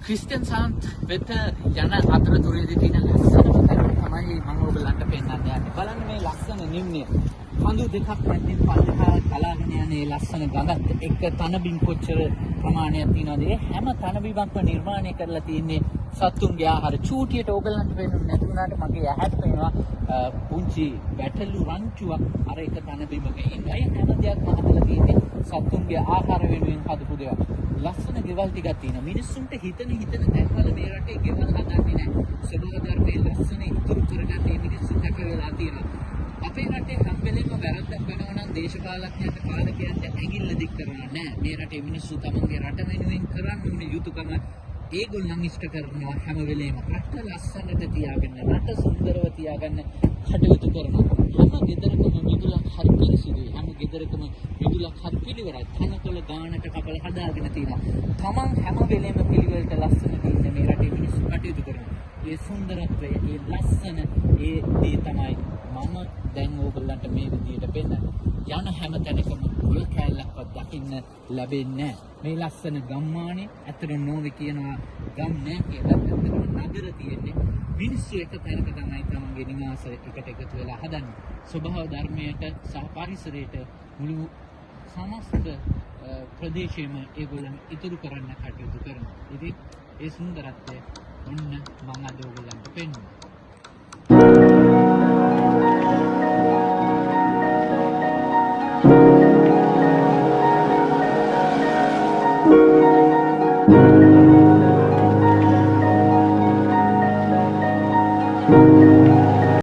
Christian සාන්ත් වෙත යන අතරතුරේදී තියෙන ලස්සනම තැන තමයි මම ඔයගලන්ට පෙන්නන්න යන්නේ. බලන්න මේ ලස්සන නිම්නය. කඳු දෙකක් මැදින් පල්ලෙහා ගලාගෙන යන මේ ලස්සන ගඟත් එක්ක තනබිම් කොච්චර ප්‍රමාණයක් තියෙනවද? ඒ හැම තනබිමක්ම නිර්මාණය කරලා තියෙන්නේ සත්තුන්ගේ ආහාර. චූටියට ඔයගලන්ට පෙන්වන්නේ නැති වුණාට මගේ ඇහැට පේනවා පුංචි වැටළු රංචුවක් අර එක තනබිමක ඉන්නේ. හැම දෙයක්ම හදලා තියෙන්නේ සත්තුන්ගේ ආහාර වෙනුවෙන් හදපු දේවල්. ලස්සන ගෙවල් ටිකක් තියෙනවා. මිනිස්සුන්ට හිතන තැන්වල මේ රටේ ගෙවල් හදන්නේ නැහැ. ස්වභාව ධර්මයේ ලස්සන ඉතුරු කරගන්න මේ මිනිස්සු හැක වෙලා තියෙනවා. අපේ රටේ හැම වෙලෙම වැරද්දක් වෙනවා නම් දේශපාලඥයන්ට පාලකයන්ට ඇඟිල්ල දික් කරනවා නෑ. මේ රටේ මිනිස්සු තමන්ගේ රට වෙනුවෙන් කරන්න ඕනේ යුතුයකම ඒගොල්ලන් ඉෂ්ට කරනවා හැම වෙලෙම. රට ලස්සනට තියාගන්න, රට සුන්දරව තියාගන්න කටයුතු කරනවා. හැම ගෙදරකම මිදුලක් හරි පිළිසිදුයි. හැම ගෙදරකම මිදුලක් හරි පිළිවෙලයි. තනකොළ ගානට කපලා හදාගෙන තියෙනවා. තමන් හැම වෙලෙම පිළිවෙලට ලස්සනට ඉන්න මේ රටේ මිනිස්සු කටයුතු කරනවා. ඒ සුන්දරත්වය, ඒ ලස්සන, ඒ දේ තමයි මම දැන් ඕගොල්ලන්ට මේ විදියට පෙන්නන්නේ. යන හැම තැනකම මුල් කැලලක්වත් දකින්න ලැබෙන්නේ නැහැ. මේ ලස්සන ගම්මානේ ඇත්තට නෝවේ කියනවා ගම් නැහැ කියලා. ඇත්තටම නගර තියෙන්නේ. මිනිස්සු එක තැනක තමයි තමන්ගේ නිවාස එකට එකතු වෙලා හදන්නේ. ස්වභාව ධර්මයට සහ පරිසරයට මුළු සමස්ත ප්‍රදේශයේම ඒගොල්ලන් ඉතුරු කරන්න කටයුතු කරනවා. ඉතින් ඒ සුන්දරත්වය ඔන්න මම අද ඔයගොල්ලන්ට පෙන්වනවා.